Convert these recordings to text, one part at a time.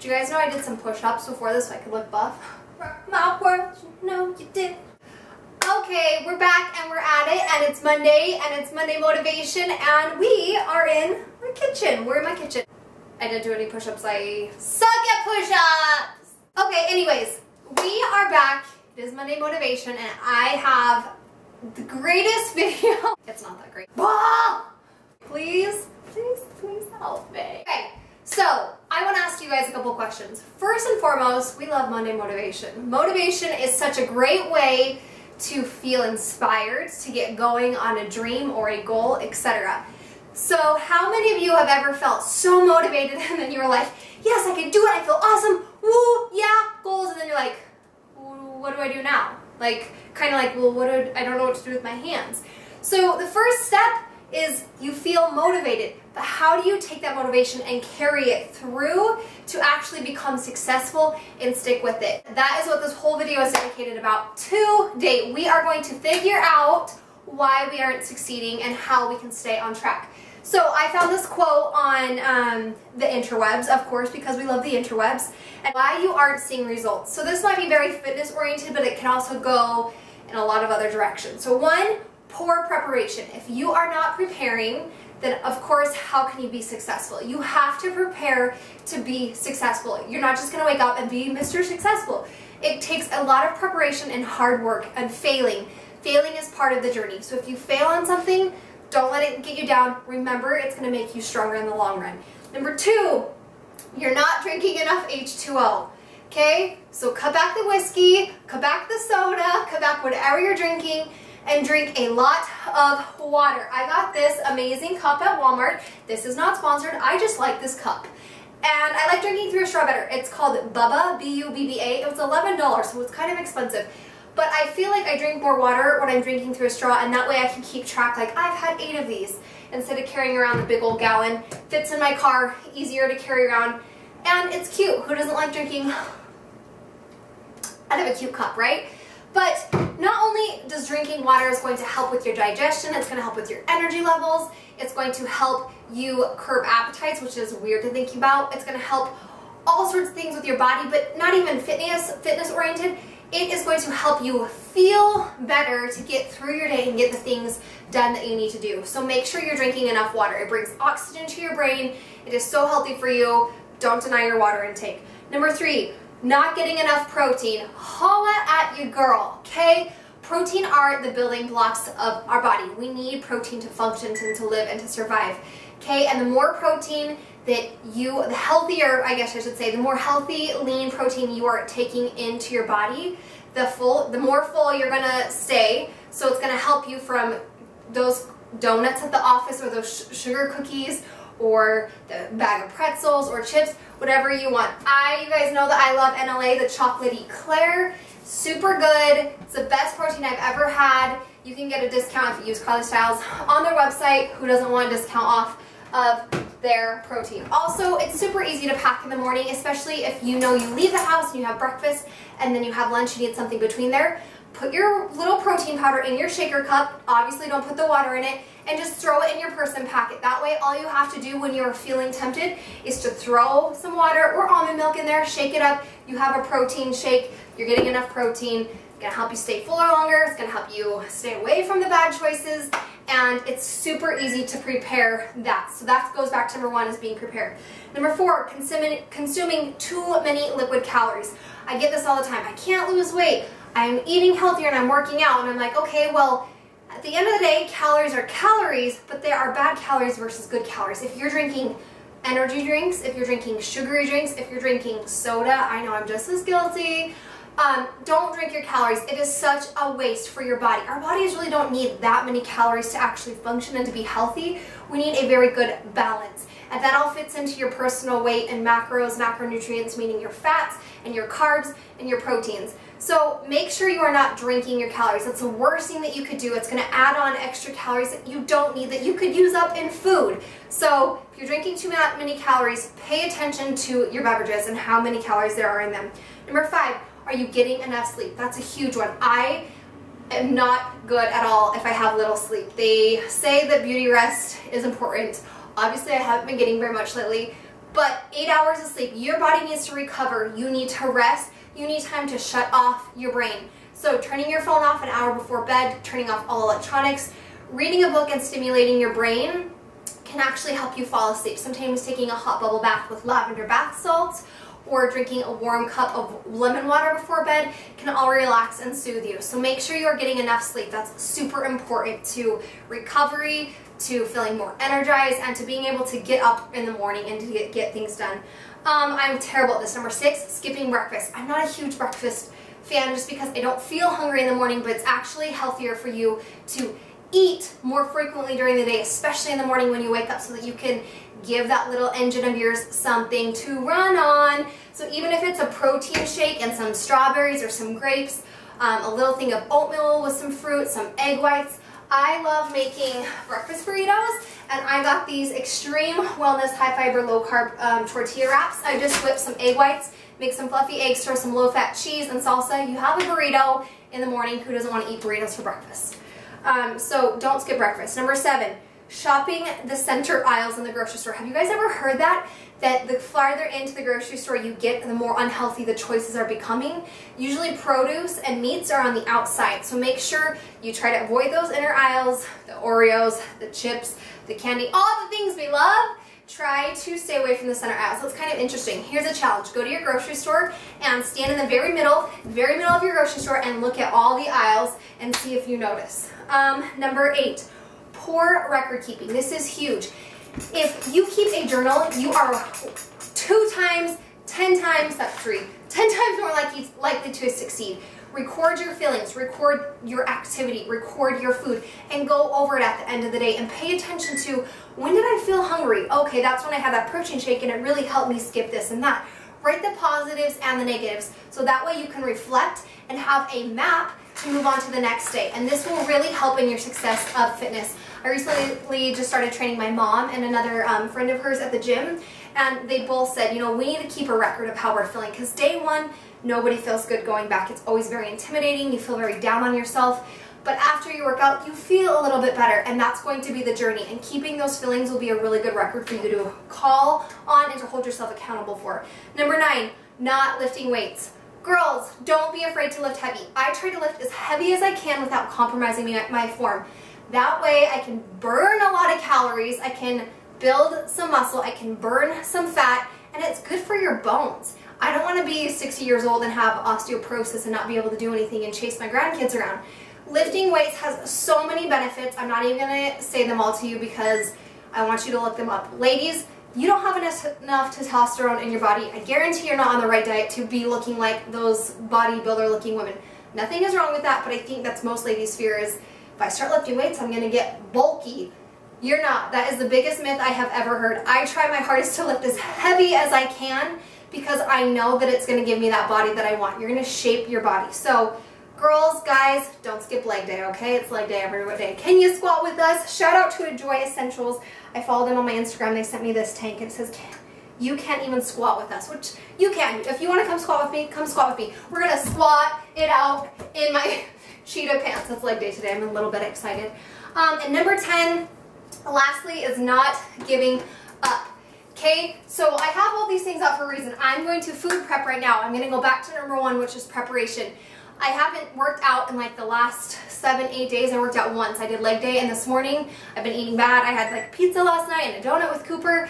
Do you guys know I did some push-ups before this so I could look buff? My words, you know you did. Okay, we're back and we're at it, and it's Monday, and it's Monday motivation, and we are in my kitchen. We're in my kitchen. I didn't do any push-ups. I suck at push-ups. Okay, anyways, we are back. It is Monday motivation, and I have the greatest video. It's not that great. Please, please, please help me. Okay, so I want to ask you guys a couple questions. First and foremost, we love Monday motivation. Motivation is such a great way to feel inspired, to get going on a dream or a goal, etc. So how many of you have ever felt so motivated and then you were like, yes, I can do it, I feel awesome, woo, yeah, goals, and then you're like, what do I do now? Like, kind of like, well, I don't know what to do with my hands. So the first step is you feel motivated, but how do you take that motivation and carry it through to actually become successful and stick with it? That is what this whole video is dedicated about today. We are going to figure out why we aren't succeeding and how we can stay on track. So I found this quote on the interwebs, of course, because we love the interwebs, and why you aren't seeing results. So this might be very fitness oriented, but it can also go in a lot of other directions. So one, poor preparation. If you are not preparing, then of course, how can you be successful? You have to prepare to be successful. You're not just gonna wake up and be Mr. Successful. It takes a lot of preparation and hard work and failing. Failing is part of the journey. So if you fail on something, don't let it get you down. Remember, it's gonna make you stronger in the long run. Number two, you're not drinking enough H2O. Okay? So cut back the whiskey, cut back the soda, cut back whatever you're drinking, and drink a lot of water. I got this amazing cup at Walmart. This is not sponsored. I just like this cup. And I like drinking through a straw better. It's called Bubba, B-U-B-B-A. It was $11, so it's kind of expensive. But I feel like I drink more water when I'm drinking through a straw, and that way I can keep track, like I've had 8 of these instead of carrying around the big old gallon. Fits in my car, easier to carry around, and it's cute. Who doesn't like drinking out of a cute cup, right? But not only does drinking water is going to help with your digestion, it's going to help with your energy levels, it's going to help you curb appetites, which is weird to think about. It's going to help all sorts of things with your body, but not even fitness oriented. It is going to help you feel better to get through your day and get the things done that you need to do. So make sure you're drinking enough water. It brings oxygen to your brain. It is so healthy for you. Don't deny your water intake. Number 3, not getting enough protein. Holla at your girl, okay? Protein are the building blocks of our body. We need protein to function and to live and to survive, okay? And the more protein that the healthier, I guess I should say, the more healthy, lean protein you are taking into your body, the more full you're gonna stay. So it's gonna help you from those donuts at the office or those sugar cookies or the bag of pretzels or chips, whatever you want. You guys know that I love NLA, the chocolate eclair. Super good. It's the best protein I've ever had. You can get a discount if you use CarlieStylez on their website. Who doesn't want a discount off of their protein? Also, it's super easy to pack in the morning, especially if you know you leave the house and you have breakfast and then you have lunch, you need something between there. Put your little protein powder in your shaker cup. Obviously, don't put the water in it, and just throw it in your purse and pack it. That way, all you have to do when you're feeling tempted is to throw some water or almond milk in there, shake it up. You have a protein shake. You're getting enough protein. It's gonna help you stay fuller longer. It's gonna help you stay away from the bad choices, and it's super easy to prepare that. So that goes back to number 1, is being prepared. Number 4, consuming too many liquid calories. I get this all the time. I can't lose weight. I'm eating healthier and I'm working out, and I'm like, okay, well, at the end of the day, calories are calories, but they are bad calories versus good calories. If you're drinking energy drinks, if you're drinking sugary drinks, if you're drinking soda, I know I'm just as guilty, don't drink your calories. It is such a waste for your body. Our bodies really don't need that many calories to actually function and to be healthy. We need a very good balance. And that all fits into your personal weight and macros, macronutrients, meaning your fats and your carbs and your proteins. So make sure you are not drinking your calories. That's the worst thing that you could do. It's going to add on extra calories that you don't need, that you could use up in food. So if you're drinking too many calories, pay attention to your beverages and how many calories there are in them. Number 5, are you getting enough sleep? That's a huge one. I am not good at all if I have little sleep. They say that beauty rest is important. Obviously, I haven't been getting very much lately. But 8 hours of sleep, your body needs to recover. You need to rest. You need time to shut off your brain. So turning your phone off an hour before bed, turning off all electronics, reading a book and stimulating your brain can actually help you fall asleep. Sometimes taking a hot bubble bath with lavender bath salts or drinking a warm cup of lemon water before bed can all relax and soothe you. So make sure you're getting enough sleep. That's super important to recovery, to feeling more energized, and to being able to get up in the morning and to get things done. I'm terrible at this. Number 6, skipping breakfast. I'm not a huge breakfast fan just because I don't feel hungry in the morning, but it's actually healthier for you to eat more frequently during the day, especially in the morning when you wake up, so that you can give that little engine of yours something to run on. So even if it's a protein shake and some strawberries or some grapes, a little thing of oatmeal with some fruit, some egg whites. I love making breakfast burritos, and I got these Extreme Wellness High Fiber Low Carb tortilla wraps. I just whip some egg whites, make some fluffy eggs, throw some low fat cheese and salsa. You have a burrito in the morning. Who doesn't want to eat burritos for breakfast? So don't skip breakfast. Number 7, shopping the center aisles in the grocery store. Have you guys ever heard that? That the farther into the grocery store you get, the more unhealthy the choices are becoming. Usually produce and meats are on the outside, so make sure you try to avoid those inner aisles, the Oreos, the chips, the candy, all the things we love. Try to stay away from the center aisle. So it's kind of interesting. Here's a challenge. Go to your grocery store and stand in the very middle of your grocery store and look at all the aisles and see if you notice. Number 8, poor record keeping. This is huge. If you keep a journal, you are 2 times, 10 times, that's 3, 10 times more likely to succeed. Record your feelings, record your activity, record your food, and go over it at the end of the day and pay attention to, when did I feel hungry? Okay, that's when I had that protein shake and it really helped me skip this and that. Write the positives and the negatives, so that way you can reflect and have a map to move on to the next day. And this will really help in your success of fitness. I recently just started training my mom and another friend of hers at the gym, and they both said, you know, we need to keep a record of how we're feeling, because day one, nobody feels good going back. It's always very intimidating. You feel very down on yourself. But after you work out, you feel a little bit better, and that's going to be the journey. And keeping those feelings will be a really good record for you to call on and to hold yourself accountable for. Number 9, not lifting weights. Girls, don't be afraid to lift heavy. I try to lift as heavy as I can without compromising my form. That way I can burn a lot of calories, I can build some muscle, I can burn some fat, and it's good for your bones. I don't want to be 60 years old and have osteoporosis and not be able to do anything and chase my grandkids around. Lifting weights has so many benefits. I'm not even going to say them all to you because I want you to look them up. Ladies, you don't have enough testosterone in your body. I guarantee you're not on the right diet to be looking like those bodybuilder looking women. Nothing is wrong with that, but I think that's most ladies' fear is, if I start lifting weights, I'm going to get bulky. You're not. That is the biggest myth I have ever heard. I try my hardest to lift as heavy as I can because I know that it's going to give me that body that I want. You're going to shape your body. So girls, guys, don't skip leg day, okay? It's leg day every day. Can you squat with us? Shout out to Enjoy Essentials. I followed them on my Instagram. They sent me this tank and it says, you can't even squat with us, which you can. If you want to come squat with me, come squat with me. We're going to squat it out in my cheetah pants. It's leg day today. I'm a little bit excited. And number 10, lastly, is not giving up. Okay, so I have all these things up for a reason. I'm going to food prep right now. I'm going to go back to number 1, which is preparation. I haven't worked out in like the last 7-8 days. I worked out once. I did leg day, and this morning I've been eating bad. I had like pizza last night and a donut with Cooper,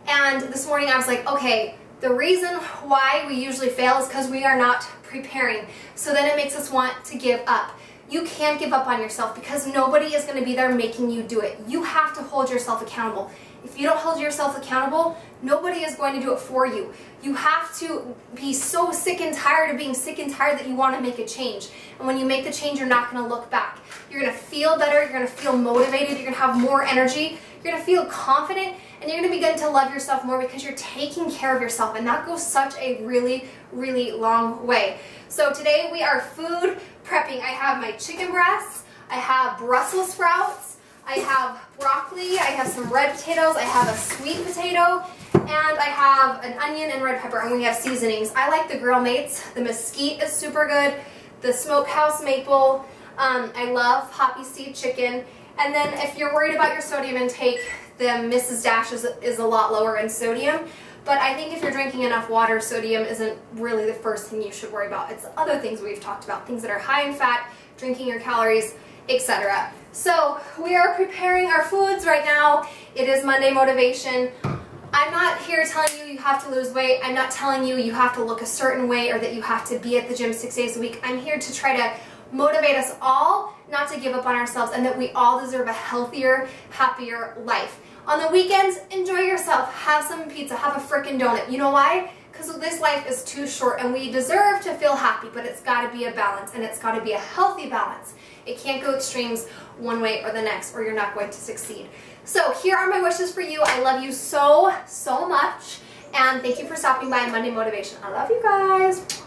and this morning I was like, okay, the reason why we usually fail is because we are not preparing. So then it makes us want to give up. You can't give up on yourself because nobody is going to be there making you do it. You have to hold yourself accountable. If you don't hold yourself accountable, nobody is going to do it for you. You have to be so sick and tired of being sick and tired that you want to make a change. And when you make the change, you're not going to look back. You're going to feel better, you're going to feel motivated, you're going to have more energy, you're going to feel confident, and you're going to begin to love yourself more because you're taking care of yourself. And that goes such a really, really long way. So today we are food prepping. I have my chicken breasts, I have Brussels sprouts, I have broccoli, I have some red potatoes, I have a sweet potato, and I have an onion and red pepper, and we have seasonings. I like the Grill Mates. The mesquite is super good, the smokehouse maple, I love poppy seed chicken, and then if you're worried about your sodium intake, the Mrs. Dash is a lot lower in sodium, but But I think if you're drinking enough water, sodium isn't really the first thing you should worry about. It's other things we've talked about, things that are high in fat, drinking your calories, etc. So we are preparing our foods right now. It is Monday Motivation. I'm not here telling you you have to lose weight. I'm not telling you you have to look a certain way or that you have to be at the gym 6 days a week. I'm here to try to motivate us all not to give up on ourselves and that we all deserve a healthier, happier life. On the weekends, enjoy yourself. Have some pizza. Have a frickin' donut. You know why? Because this life is too short and we deserve to feel happy, but it's got to be a balance, and it's got to be a healthy balance. It can't go extremes one way or the next, or you're not going to succeed. So here are my wishes for you. I love you so, so much, and thank you for stopping by Monday Motivation. I love you guys.